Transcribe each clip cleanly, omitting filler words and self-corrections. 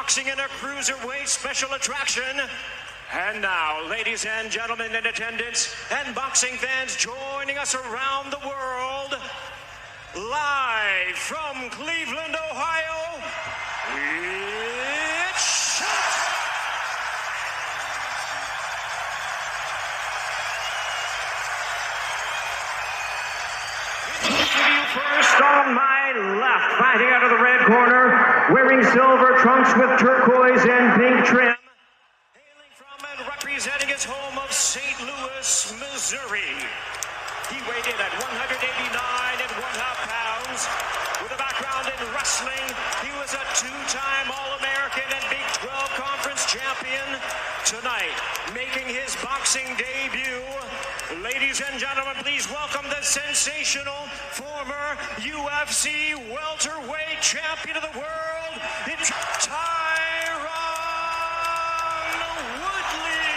boxing in a cruiserweight special attraction. And now, ladies and gentlemen in attendance and boxing fans joining us around the world, live from Cleveland, Ohio, it's showtime! First on my left, fighting out of the red corner, wearing silver trunks with turquoise and pink trim, hailing from and representing his home of St. Louis, Missouri. He weighed in at 189 and 1/2 pounds. With a background in wrestling, he was a two-time All-American and Big 12 Conference champion. Tonight, making his boxing debut, ladies and gentlemen, please welcome the sensational former UFC welterweight champion of the world, it's Tyron Woodley.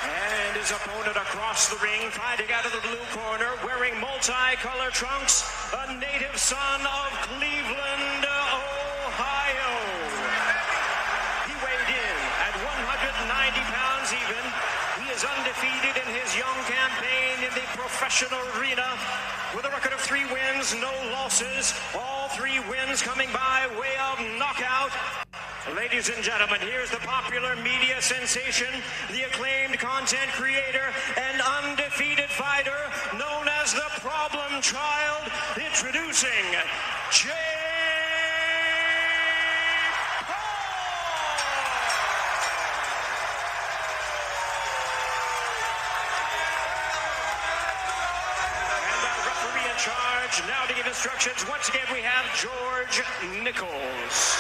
And his opponent across the ring, fighting out of the blue corner, wearing multicolored trunks, a native son of Cleveland, Ohio. He weighed in at 190 pounds even. He is undefeated in his young campaign in the professional arena with a record of 3 wins, no losses. All 3 wins coming by way of knockout. Ladies and gentlemen, here's the popular media sensation, the acclaimed content creator and undefeated fighter known as the Problem Child, introducing Jake Paul. And our referee in charge now to give instructions. Once again, we have George Nichols.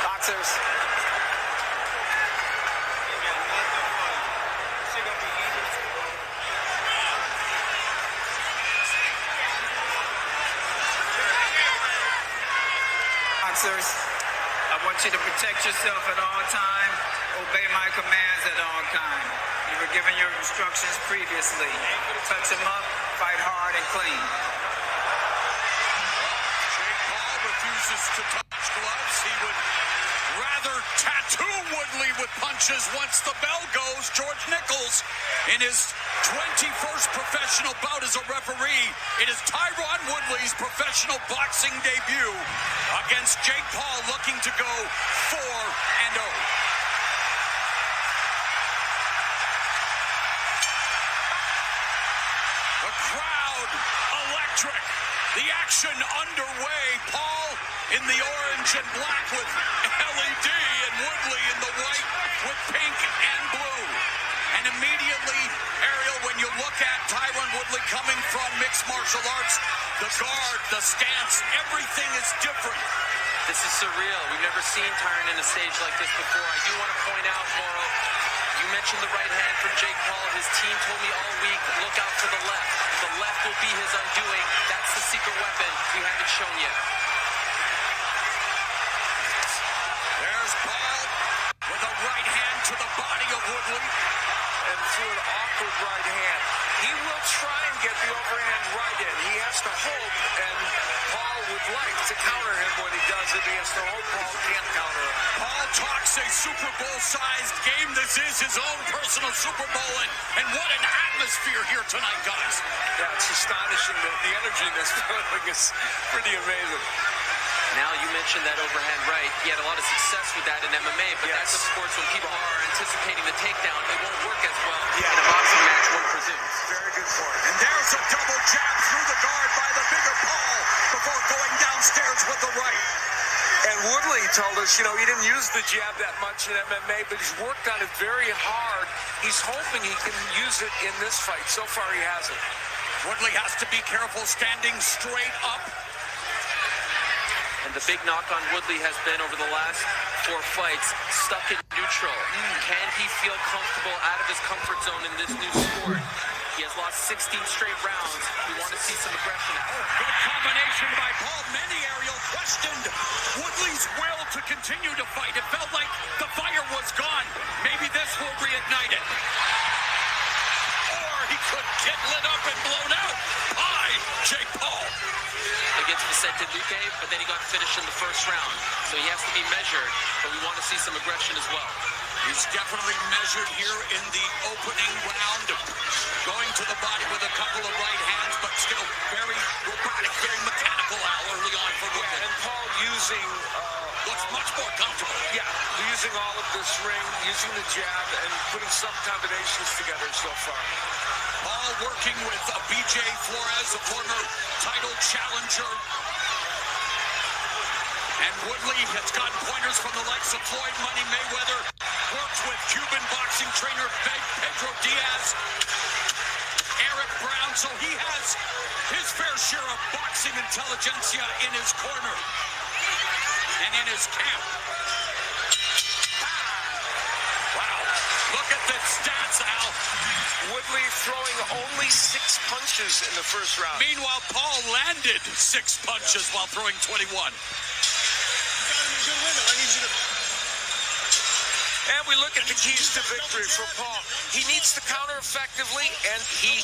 Boxers. Boxers, I want you to protect yourself at all times. Obey my commands at all times. You were given your instructions previously. Touch them up, fight hard and clean. Jake Paul refuses to touch gloves. He would rather tattoo Woodley with punches once the bell goes. George Nichols in his 21st professional bout as a referee. It is Tyron Woodley's professional boxing debut against Jake Paul, looking to go 4-0. The crowd electric. The action underway. Paul in the orange and black with LED, and Woodley in the white with pink and blue. And immediately, Ariel, when you look at Tyron Woodley coming from mixed martial arts, the guard, the stance, everything is different. This is surreal. We've never seen Tyron in a stage like this before. I do want to point out, Moro, you mentioned the right hand from Jake Paul. His team told me all week, look out for the left. The left will be his undoing. That's the secret weapon we haven't shown yet. There's Paul with a right hand to the body of Woodley. And through an awkward right hand. He will try and get the overhand right in. He has to hope, and Paul would like to counter him when he does it. He has to hope Paul can't counter him. Paul talks a Super Bowl-sized game. This is his own personal Super Bowl, and what an atmosphere here tonight, guys. Yeah, it's astonishing. The energy in this building is pretty amazing. Now, you mentioned that overhand right. He had a lot of success with that in MMA, but Yes. that's, of course, when people are anticipating the takedown, it won't work as well Yeah. in a boxing match, one presumes. Very good point. And there's a double jab through the guard by the bigger Paul before going downstairs with the right. And Woodley told us, he didn't use the jab that much in MMA, but he's worked on it very hard. He's hoping he can use it in this fight. So far, he hasn't. Woodley has to be careful standing straight up. And the big knock on Woodley has been over the last 4 fights, stuck in neutral. Can he feel comfortable out of his comfort zone in this new sport? He has lost 16 straight rounds. We want to see some aggression out of him. Good combination by Paul. Many, Ariel, questioned Woodley's will to continue to fight. It felt like the fire was gone. Maybe this will reignite it. Or he could get lit up and blown out by Jake Paul. Against Vicente Luque, but then he got finished in the first round. So he has to be measured, but we want to see some aggression as well. He's definitely measured here in the opening round, going to the body with a couple of right hands, but still very robotic, very mechanical early on for Woodley. Yeah, and Paul using... looks much more comfortable. Yeah, using all of this ring, using the jab, and putting some combinations together so far. Paul working with B.J. Flores, a former title challenger. And Woodley has gotten pointers from the likes of Floyd Money Mayweather, worked with Cuban boxing trainer Pedro Diaz, Eric Brown, so he has his fair share of boxing intelligentsia in his corner and in his camp. Wow, look at the stats, Al. Woodley throwing only 6 punches in the first round. Meanwhile, Paul landed 6 punches while throwing 21. And we look at the keys to victory for Paul. He needs to counter effectively, and he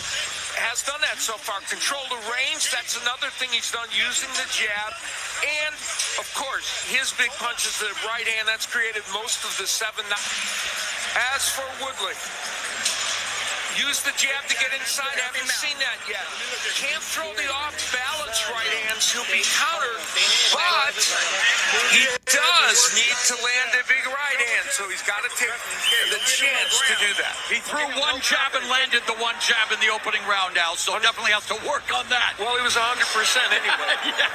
has done that so far. Control the range, that's another thing he's done, using the jab. And, of course, his big punches to the right hand, that's created most of the 7. As for Woodley, use the jab to get inside. Haven't seen that yet. Can't throw the off-balance right hand to be countered, but he does need to land a big right hand, so he's got to take the chance to do that. He threw one jab and landed the one jab in the opening round, Al, so definitely has to work on that. Well, he was 100% anyway. Yeah.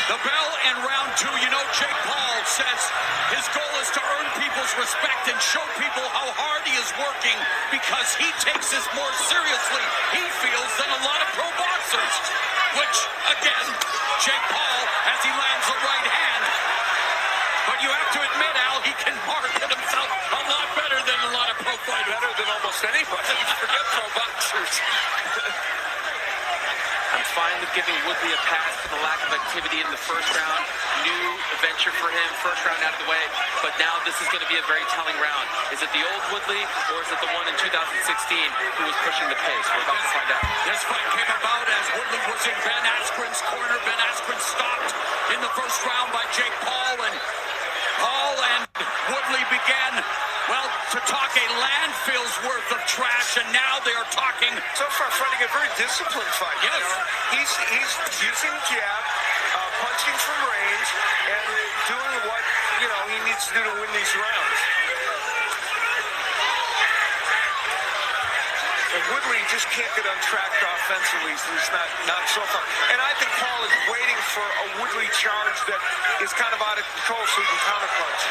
The bell in round 2, you know, Jake Paul says his goal is to earn people's respect and show people how hard he is working because he takes this more seriously, he feels, than a lot of pro boxers. Which, again, Jake Paul, as he lands the right hand, but you have to admit, Al, he can market himself a lot better than a lot of pro fighters. Better than almost anybody. Forget pro boxers. I'm fine with giving Woodley a pass for the lack of activity in the first round. New adventure for him, first round out of the way. But now this is going to be a very telling round. Is it the old Woodley, or is it the one in 2016 who was pushing the pace? We're about to find out. This fight came about as Woodley was in Ben Askren's corner. Ben Askren stopped in the first round by Jake Paul, and Woodley began, well, to talk a landfill's worth of trash, and now they are talking. So far, fighting a very disciplined fight. Yes. He's using jab, punching from range, and doing what, he needs to do to win these rounds. And Woodley just can't get untracked offensively. So he's not so far. And I think Paul is waiting for a Woodley charge that is kind of out of control so he can counterpunch.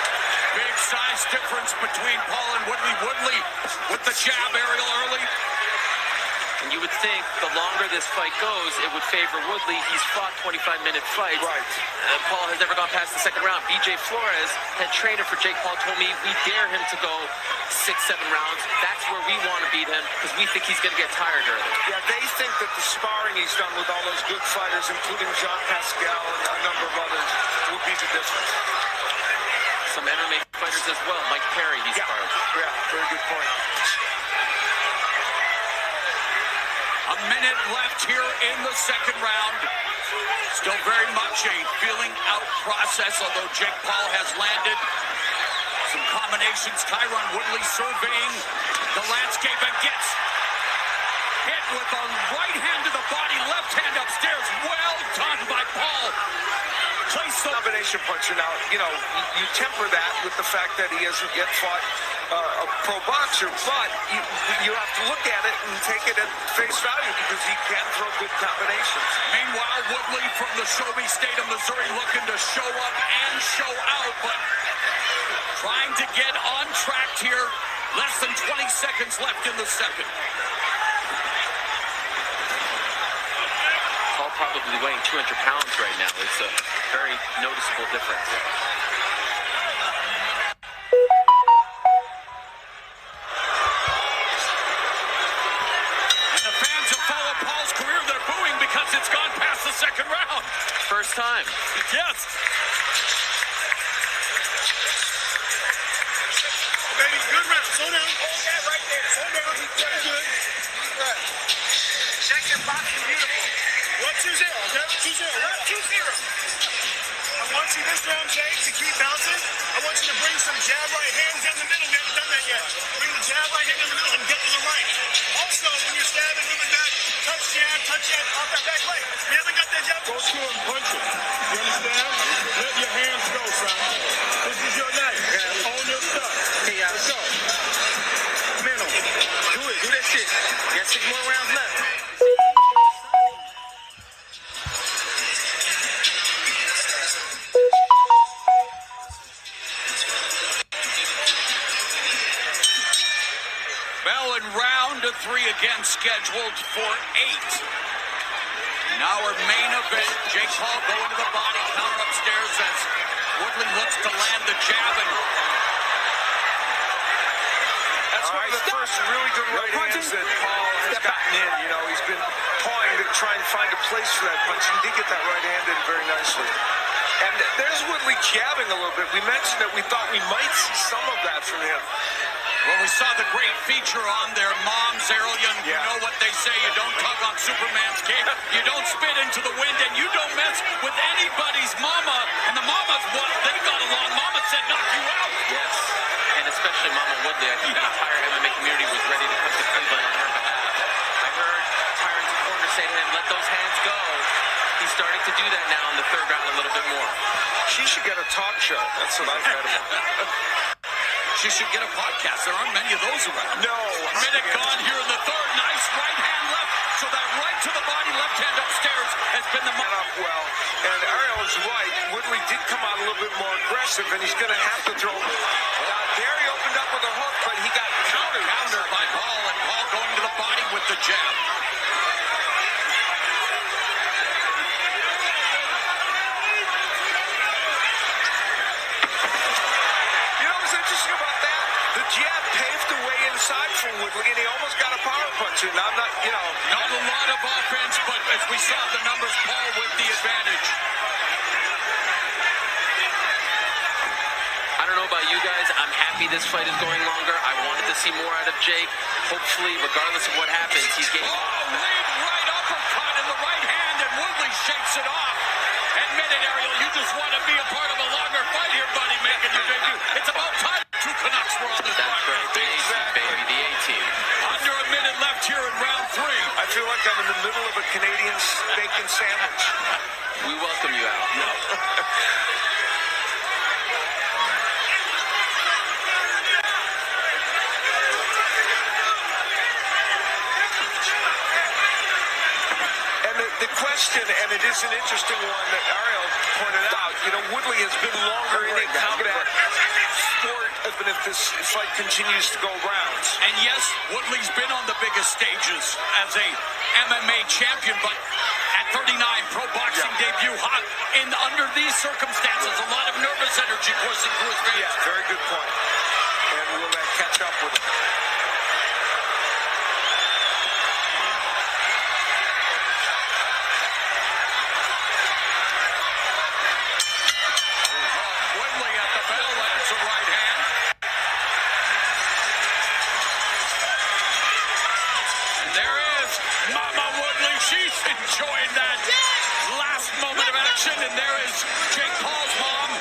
Big size difference between Paul and Woodley. Woodley with the jab aerial early. And you would think the longer this fight goes, it would favor Woodley. He's fought 25-minute fights. Right. Paul has never gone past the second round. B.J. Flores, head trainer for Jake Paul, told me we dare him to go 6-7 rounds. That's where we want to beat him because we think he's going to get tired early. Yeah, they think that the sparring he's done with all those good fighters, including Jean Pascal and a number of others, will be the difference. Some MMA fighters as well. Mike Perry, he's sparred. Yeah, very good point. A minute left here in the second round. Still very much a feeling out process, although Jake Paul has landed some combinations. Tyron Woodley surveying the landscape and gets hit with a right hand to the body, left hand upstairs. Well done by Paul. Place the Combination puncher. Now, you temper that with the fact that he hasn't yet fought a pro boxer, but you have to look at it and take it at face value because he can throw good combinations. Meanwhile, Woodley from the Shelby State of Missouri looking to show up and show out, but trying to get on track here. Less than 20 seconds left in the second. Paul probably weighing 200 pounds right now. It's a very noticeable difference. And the fans have followed Paul's career. They're booing because it's gone past the second round. First time. Yes. Baby, good round. Slow down. Hold that right there. Slow down. 2-0, okay? 2-0, right? 2-0. I want you this round, Jake, to keep bouncing. I want you to bring some jab right hands down the middle. We haven't done that yet. Bring the jab right hand in the middle and get to the right. Also, when you're stabbing, moving back, touch jab, off that back leg. We haven't got that jab. Go to him, punch him. You understand? Let your hands go, son. This is your night. Own your stuff. Hey, Let's go. Middle. Do it. Do that shit. You got 6 more rounds left. Bell in round 3 again scheduled for 8. Now our main event, Jake Paul going to the body, counter upstairs as Woodley looks to land the jab. And That's one of the first really good right hands that Paul has gotten in. You know, he's been pawing to try and find a place for that punch. He did get that right hand in very nicely. And there's Woodley jabbing a little bit. We mentioned that we thought we might see some of that from him. well, we saw the great feature on their moms, Ariel. You know what they say, you don't tug on Superman's cape, you don't spit into the wind, and you don't mess with anybody's mama. And the mamas, well, they got along. Mama said knock you out. Yes, and especially Mama Woodley. I think the entire MMA community was ready to come to Cleveland on her behalf. I heard Tyron's corner say to him, let those hands go. He's starting to do that now in the 3rd round a little bit more. She should get a talk show. That's what I've read about. She should get a podcast. There aren't many of those around. No. Minute gone here in the 3rd. Nice right hand left. So that right to the body, left hand upstairs has been the Up well. And Ariel is right. Woodley did come out a little bit more aggressive, and he's going to have to throw. There he opened up with a hook, but he got countered by Paul, and Paul going to the body with the jab. You know what's interesting about that? The jab paved the way inside for Woodley, and he almost got a power punch in. I'm not, you know. Not a lot of offense, but as we saw the numbers, Paul with the advantage. I don't know about you guys. I'm happy this fight is going longer. I wanted to see more out of Jake. Hopefully, regardless of what happens, he's getting... Lead right uppercut in the right hand, and Woodley shakes it off. Admit it, Ariel, you just want to be a part of a longer fight here, buddy, making your debut. It's about time. 2 Canucks were on this That's right, the A-team, baby, the A-team. Under a minute left here in round 3. I feel like I'm in the middle of a Canadian bacon sandwich. We welcome you out. The question, and it is an interesting one that Ariel pointed out, you know, Woodley has been longer in a combat sport, even if this fight continues to go rounds. And yes, Woodley's been on the biggest stages as a MMA champion, but at 39, pro boxing debut, hot. And under these circumstances, a lot of nervous energy coursing through his veins. Yeah, very good point. And will that catch up with him? Woodley at the bell, lands a right hand. And there is Mama Woodley. She's enjoying that last moment of action. And there is Jake Paul's mom.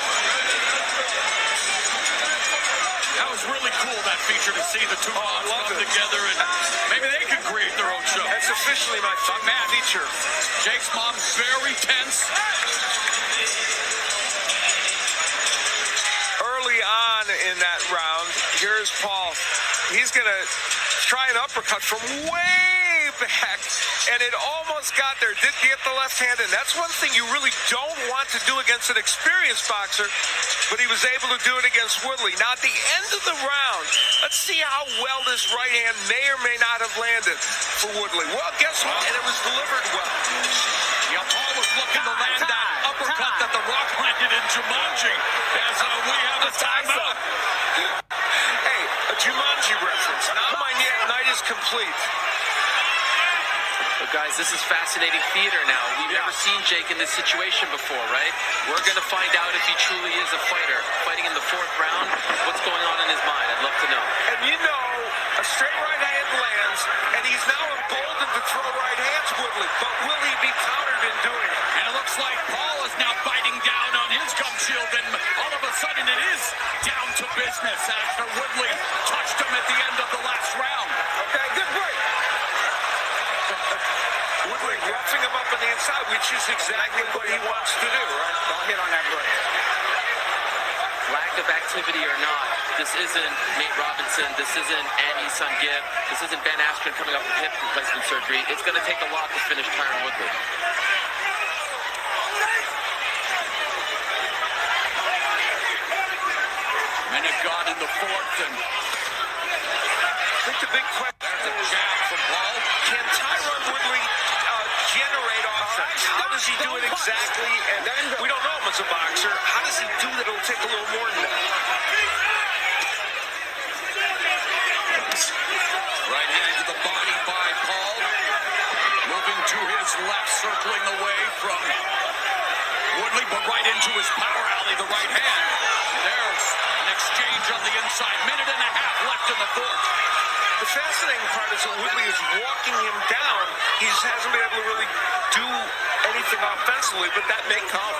That was really cool, that feature, to see the two moms come together, and maybe they could create their own show. That's officially my feature. Jake's mom very tense. Early on in that round, here's Paul. He's going to try an uppercut from way back, and it almost got there. Did get the left hand, and that's one thing you really don't want to do against an experienced boxer, but he was able to do it against Woodley. Now, at the end of the round, let's see how well this right hand may or may not have landed for Woodley. Well, guess what? And it was delivered well. Yeah, Paul was looking to land that uppercut that The Rock landed in Jumanji, as we have a timeout. Hey, a Jumanji reference. Now my night is complete. But guys, this is fascinating theater now. We've never seen Jake in this situation before, right? We're going to find out if he truly is a fighter. Fighting in the 4th round, what's going on in his mind? I'd love to know. And you know, a straight right hand lands, and he's now emboldened to throw right hands, Woodley. But will he be countered in doing windshield, and all of a sudden it is down to business after Woodley touched him at the end of the last round. Okay, good break. Woodley roughing him up on the inside, which is exactly what he wants to do, right? Don't hit on that break. Lack of activity or not, this isn't Nate Robinson, this isn't Andy Sungib, this isn't Ben Askren coming up with hip replacement surgery. It's going to take a lot to finish Tyron Woodley. Minute gone in the fourth, and I think the big question there's a jab from Paul. can Tyron Woodley generate offense? How does he do it exactly? And we don't know him as a boxer. How does he do that? It'll take a little more than that. Right hand to the body by Paul. Moving to his left, circling away from Woodley, but right into his power alley, the right hand. There's an exchange on the inside. Minute and a half left in the fourth. The fascinating part is that Woodley is walking him down. He just hasn't been able to really do anything offensively, but that may come.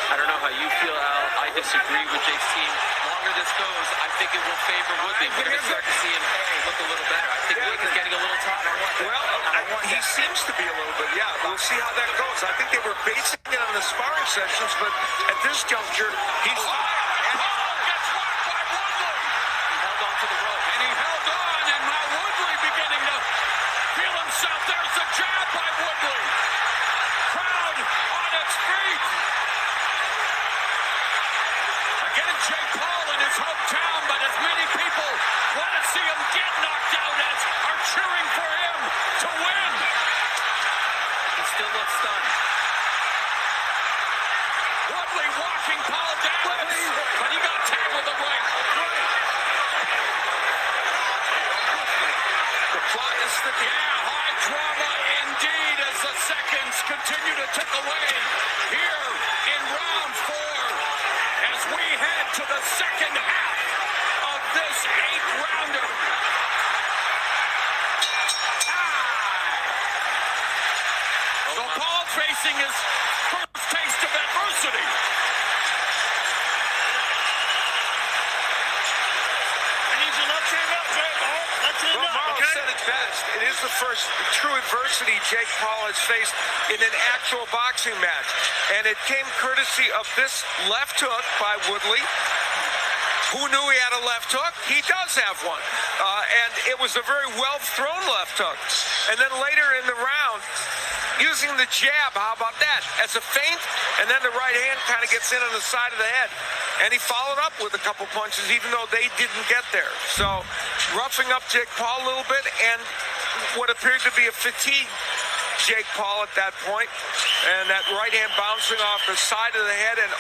I don't know how you feel, Al. I disagree with Jake's team. The longer this goes, I think it will favor Woodley. We're going to start to see him look a little better. I think Woodley is getting a little tired. Well, he seems to be a little bit, yeah. We'll see how that goes. I think they were basing it on the sparring sessions, but at this juncture, he's... Paul gets marked by Woodley. He held on to the rope. And he held on, and now Woodley beginning to feel himself. There's a jab by Woodley. Crowd on its feet. Again, Jake Paul in his hometown, but as many people want to see him get knocked out as are cheering for him to win. He still looks stunned. Woodley walking Paul down, but he got tagged with a right. The plot is thick. Yeah, high drama indeed as the seconds continue to tick away here in round four as we head to the second half of this eighth rounder. So Paul facing his first taste of adversity. I need your left hand up, Jake. Left hand Well, up, Marl okay? said it best. It is the first true adversity Jake Paul has faced in an actual boxing match. And it came courtesy of this left hook by Woodley. Who knew he had a left hook? He does have one. And it was a very well-thrown left hook. And then later in the round, using the jab, how about that? As a feint, and then the right hand kind of gets in on the side of the head. And he followed up with a couple punches, even though they didn't get there. So, roughing up Jake Paul a little bit, and what appeared to be a fatigue Jake Paul at that point. And that right hand bouncing off the side of the head and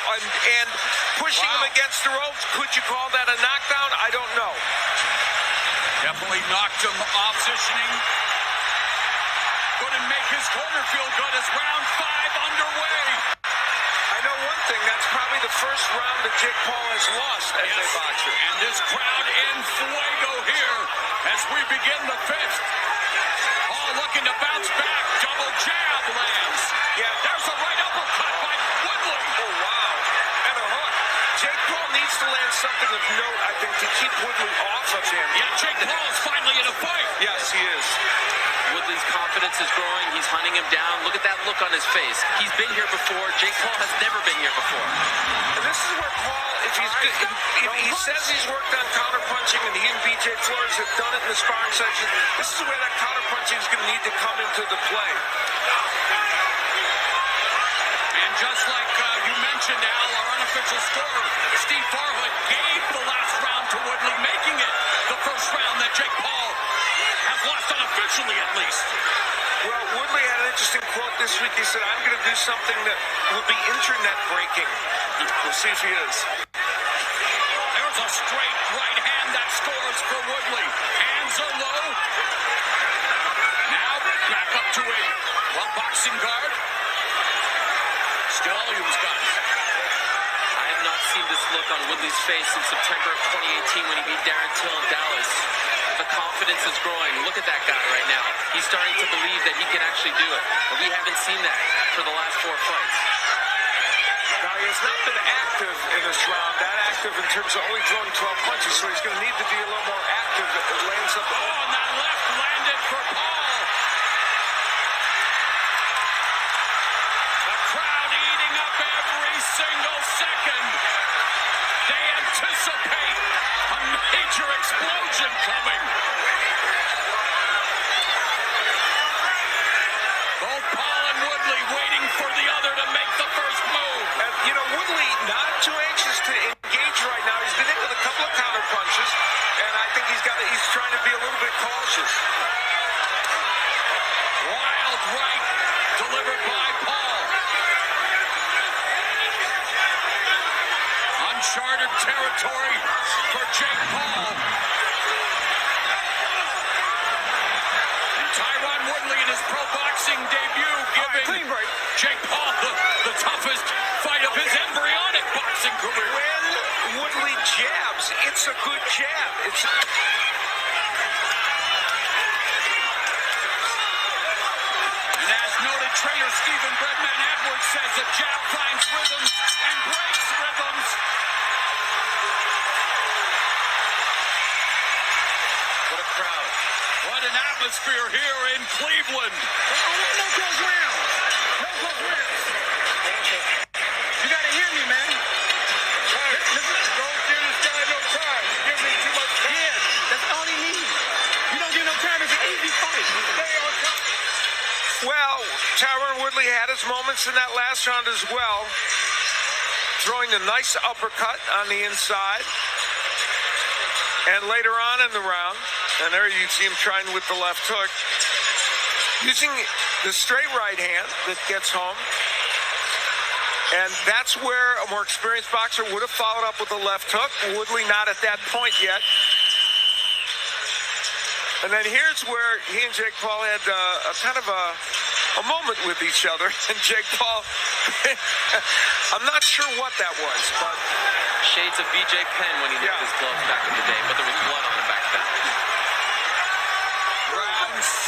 pushing him against the ropes. Could you call that a knockdown? I don't know. Definitely knocked him off positioning. Couldn't make his corner feel good as round five underway. I know one thing, that's probably the first round that Jake Paul has lost as a boxer. And this crowd in fuego here as we begin the fifth. Paul looking to bounce back. Double jab lands. Yeah. There's a right uppercut by Woodley. Oh, wow. And a hook. Jake Paul needs to land something of note, I think, to keep Woodley off of him. Yeah, Jake Paul is finally in a fight. Yes, he is. Woodley's confidence is growing. He's hunting him down. Look at that look on his face. He's been here before. Jake Paul has never been here before. And this is where Paul, if he's good, if he says he's worked on counterpunching, and he and BJ Flores have done it in the sparring session, this is where that counterpunching is going to need to come into the play. And just like you mentioned, Al, our unofficial scorer, Steve Farhood, gave the last round to Woodley, making it the first round that Jake Paul has lost unofficially, at least. Well, Woodley had an interesting quote this week. He said, I'm going to do something that will be internet breaking. We'll see if he is. There's a straight right hand that scores for Woodley. Hands are low. Now back up to a boxing guard. Still Williams got it. I have not seen this look on Woodley's face since September of 2018 when he beat Darren Till in Dallas. the confidence is growing. Look at that guy right now. He's starting to believe that he can actually do it. But we haven't seen that for the last 4 fights. Now, he has not been active in this round, that active in terms of only throwing 12 punches, so he's going to need to be a little more active. Land something. Oh, and that left landed for Paul. The crowd eating up every single second. They anticipate a major explosion coming. Both Paul and Woodley waiting for the other to make the first move. And, you know, Woodley not too anxious to engage right now. He's been hit with a couple of counter punches, and I think he's trying to be a little bit cautious. Wild right delivered by Paul. Uncharted territory for Jake Paul. And Tyron Woodley in his pro boxing debut giving Jake Paul the toughest fight of his embryonic boxing career. When Woodley jabs, it's a good jab. And as noted, trainer Stephen Breadman Edwards says a jab finds rhythms and breaks rhythms. What a crowd. What an atmosphere here in Cleveland. No close rounds. No close rounds. You gotta hear me, man. Don't give this guy no time. Give me too much time. Yeah, that's all he needs. You don't give no time. It's an easy fight. Stay on top. Well, Tyron Woodley had his moments in that last round as well. Throwing a nice uppercut on the inside. And later on in the round, and there you see him trying with the left hook, using the straight right hand that gets home. And that's where a more experienced boxer would have followed up with the left hook. Woodley not at that point yet. And then here's where he and Jake Paul had a kind of a moment with each other. And Jake Paul, I'm not sure what that was, but Shades of BJ Penn when he licked his gloves back in the day, but there was blood on them back then. Round 6.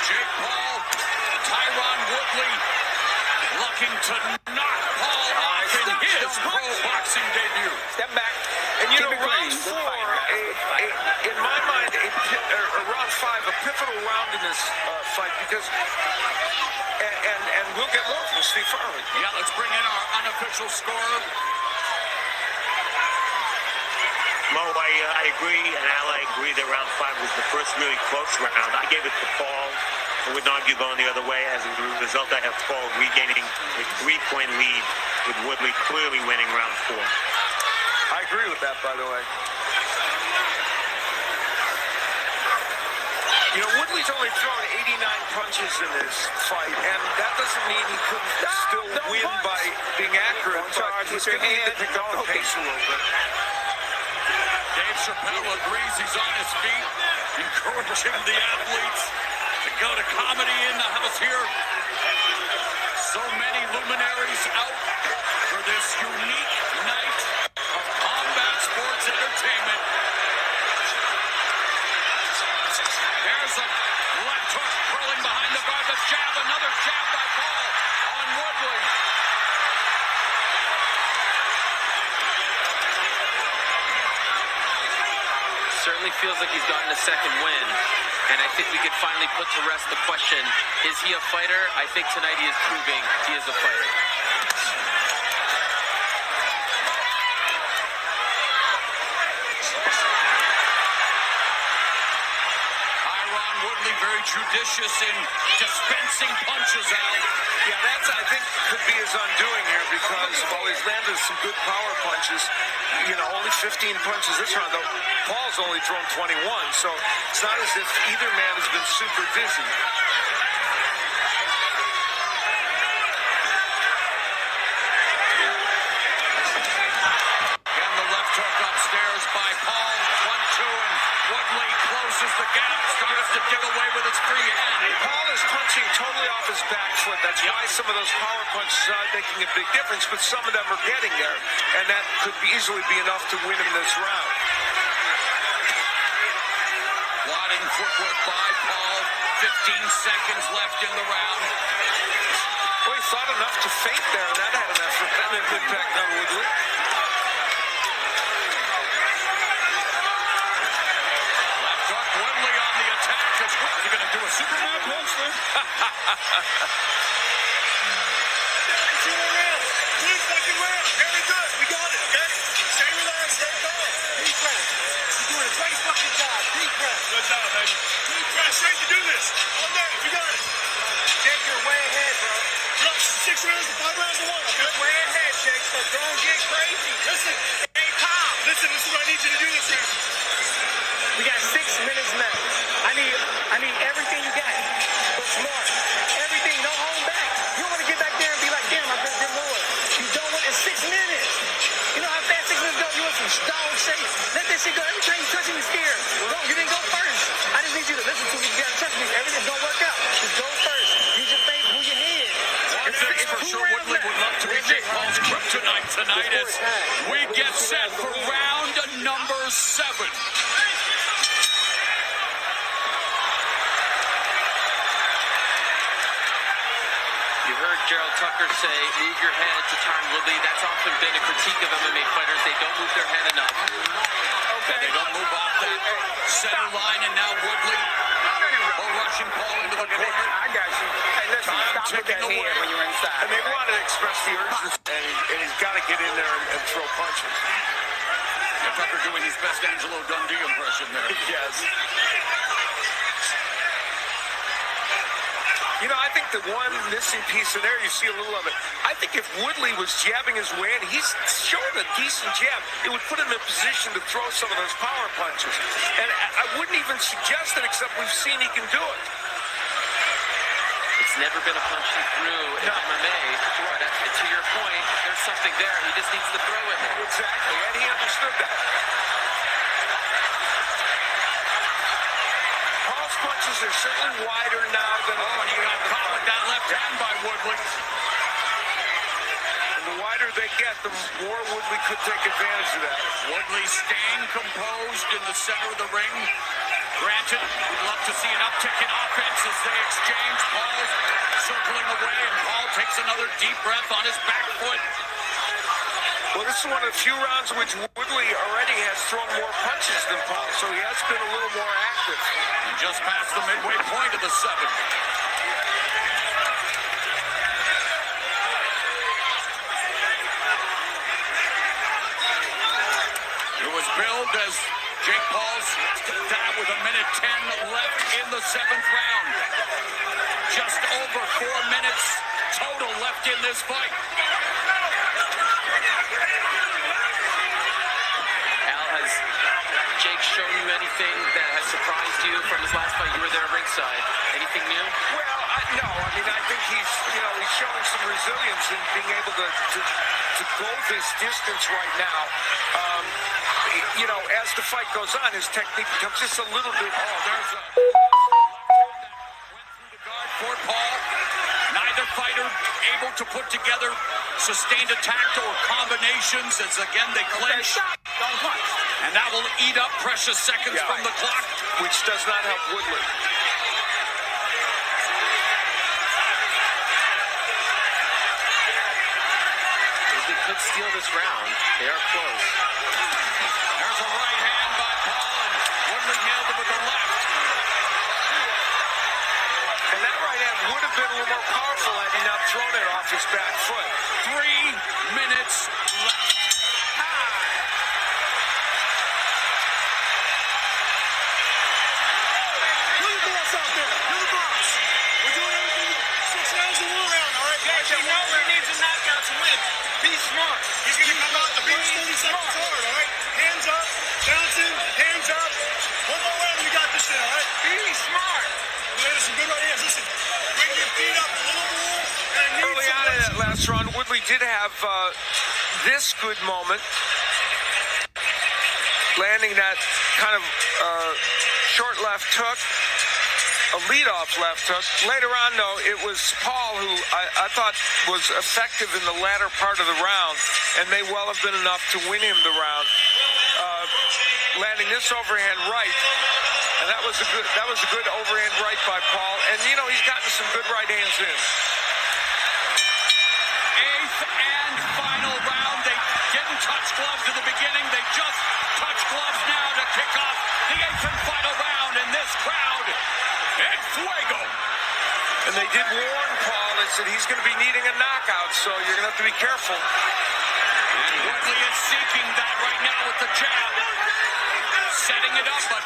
Jake Paul, Tyron Woodley looking to knock Paul off in his pro boxing debut. Step back. And you know, round 4, in my mind, round 5, a pivotal round in this fight because, and we'll get more from Steve Farley. Yeah, let's bring in our unofficial scorer. Mo, I agree, and Al, I agree that round 5 was the first really close round. I gave it to Paul. I wouldn't argue going the other way. As a result, I have Paul regaining a 3-point lead with Woodley clearly winning round 4. I agree with that, by the way. You know, Woodley's only thrown 89 punches in this fight, and that doesn't mean he couldn't still win by being accurate, but he's going to need to pick up the pace a little bit. Dave Chappelle agrees he's on his feet, encouraging the athletes to go to comedy in the house here. So many luminaries out for this unique night of combat sports entertainment. There's a left hook curling behind the guard, the jab, another jab by Paul on Woodley. Certainly feels like he's gotten a second win, and I think we could finally put to rest the question, is he a fighter? I think tonight he is proving he is a fighter. Tyron Woodley very judicious in dispensing punches out. Yeah, that's, I think, could be his undoing here because while he's landed some good power punches, you know, only 15 punches this round, though Paul's only thrown 21, so it's not as if either man has been super busy. Again, the left hook upstairs by Paul. 1-2, and Woodley closes the gap, starts to dig away with his free hand. Paul is punching totally off his back foot. That's why some of those power punches aren't making a big difference, but some of them are getting there, and that could easily be enough to win him this round. 15 seconds left in the round. Boy, he thought enough to feint there, and that had an impact on Woodley. Left hook, Woodley on the attack. Is he going to do a Superman punch there? Good fucking round. Very good. We got it, okay? Stay relaxed, stay calm. Deep breath. You're doing a great fucking job. Deep breath. Good job, baby. Deep breath. Straight to do this. All day. We got it. Jake, you're way ahead, bro. Look, 6 rounds to 5 rounds to 1, okay? You're way ahead, Jake, so don't get crazy. Listen. Stay calm. Listen, this is what I need you to do this round. We got 6 minutes left. I need everything you got. But smart. Everything. Don't hold back. You don't want to get back there and be like, damn, I could have did more. You don't want. It's 6 minutes. You know how fast 6 minutes go? You want some dog shape. Let that shit go. Every time you touch him, you're scared. No, you didn't go first. I just need you to listen to me. You got to trust me. Everything's going to work out. Just go first. Use your face. Move your head. One thing's for sure, Woodley would love to be Jake Paul's kryptonite tonight as we get set for round number 7. You heard Gerald Tucker say, move your head to Tyron Woodley. That's often been a critique of MMA fighters. They don't move their head enough. Okay. They don't move off that center line, and now Woodley rushing Paul into the corner. I got you. Hey, listen, stop with that hand when you're inside. And they want to express the urgency, and he's got to get in there and throw punches. Yeah, Tucker doing his best Angelo Dundee impression there. Yes. You know, I think the one missing piece in there, you see a little of it. I think if Woodley was jabbing his way in, he's showing a decent jab. It would put him in position to throw some of those power punches. And I wouldn't even suggest it, except we've seen he can do it. It's never been a punch he threw in MMA. But to your point, there's something there. He just needs to throw it more. Exactly, and he understood that. Paul's punches are certainly wider now than... Oh, and he got caught with that left hand by Woodley. And the wider they get, the more Woodley could take advantage of that. Woodley staying composed in the center of the ring. Granted, we'd love to see an uptick in offense as they exchange. Paul's circling away, and Paul takes another deep breath on his back foot. Well, this is one of the few rounds in which Woodley already has thrown more punches than Paul, so he has been a little more active. And just past the midway point of the 7th. It was billed as Jake Paul's that with 1:10 left in the 7th round. Just over 4 minutes total left in this fight. Al, has Jake shown you anything that has surprised you from his last fight? You were there ringside. Anything new? Well, no. I mean, I think he's showing some resilience in being able to go this distance right now. As the fight goes on, his technique becomes just a little bit... Oh, there's a... Went through the guard for Paul. Neither fighter able to put together sustained attack or combinations as, again, they clinch. Don't punch. And that will eat up precious seconds from the clock. Which does not help Woodley. Woodley could steal this round. They are close. There's a right hand by Paul, and Woodley nailed it with the left. And that right hand would have been a little more powerful had he not thrown it off his back foot. 3 minutes left. You're the boss out there. You're the boss. We're doing everything 6 rounds to 1 round, all right? Yeah, you know he needs a knockout to win. Be smart. He's going to come out the first 30 seconds hard, all right? Hands up, bouncing, hands up. One more round, we got this shit, all right? Be smart. There's some good ideas. Listen, bring your feet up a little more. And Early on in that last round, Woodley did have this good moment, landing that kind of short left hook, a leadoff left hook. Later on, though, it was Paul who I thought was effective in the latter part of the round, and may well have been enough to win him the round. Landing this overhand right And that was a good overhand right by Paul. And, you know, he's gotten some good right hands in. Eighth and final round. They didn't touch gloves at the beginning. They just touch gloves now to kick off the eighth and final round. And this crowd, en fuego. And they did warn Paul. They said he's going to be needing a knockout, so you're going to have to be careful. And Woodley is seeking that right now with the jab. Setting it up, but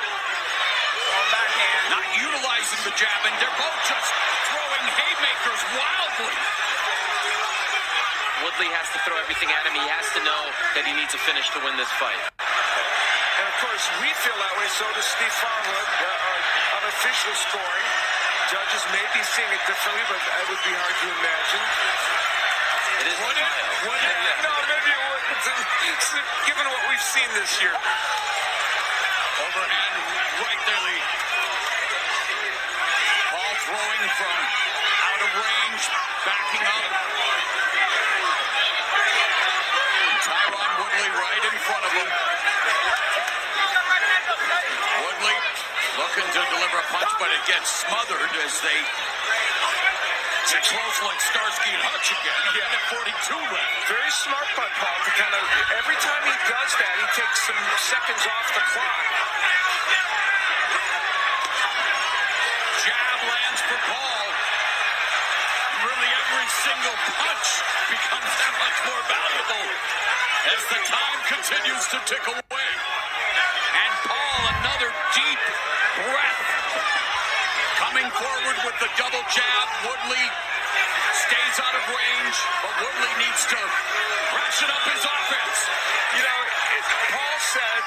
not utilizing the jab. And they're both just throwing haymakers wildly. Woodley has to throw everything at him. He has to know that he needs a finish to win this fight. And, of course, we feel that way. So does Steve Farwood, our unofficial scoring. Judges may be seeing it differently, but that would be hard to imagine. It is. Would it? No, maybe it would. Given what we've seen this year. Overhand right there, Lee. Ball throwing from out of range, backing up. Tyron Woodley right in front of him. Woodley looking to deliver a punch, but it gets smothered as they get close like Starsky and Hutch again. A minute 42 left. Very smart by Paul to kind of, every time he does that, he takes some seconds off the clock. Jab lands for Paul. Really every single punch becomes that much more valuable as the time continues to tick away. And Paul, another deep breath. Coming forward with the double jab. Woodley stays out of range, but Woodley needs to ratchet up his offense. You know, Paul said,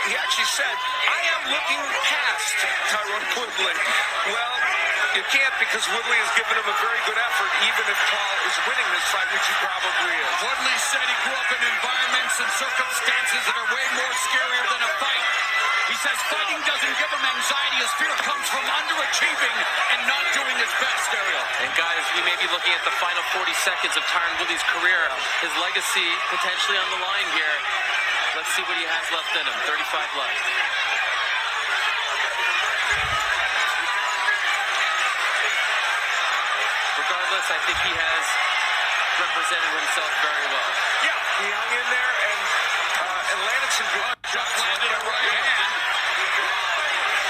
he actually said, I am looking past Tyron Woodley. Well, you can't, because Woodley has given him a very good effort, even if Paul is winning this fight, which he probably is. Woodley said he grew up in environments and circumstances that are way more scarier than a fight. He says fighting doesn't give him anxiety. His fear comes from underachieving and not doing his best, Ariel. And guys, we may be looking at the final 40 seconds of Tyron Woodley's career. His legacy potentially on the line here. Let's see what he has left in him. 35 left. Regardless, I think he has represented himself very well. Yeah, he hung in there and landed some good Just landed a right hand.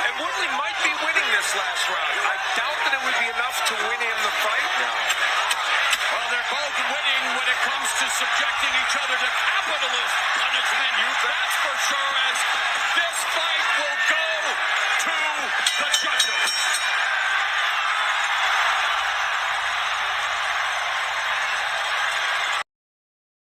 And Woodley might be winning this last round. I doubt that it would be enough to win him the fight. No. Well, they're both winning when it comes to subjecting each other to capitalist punishment. That's for sure, as this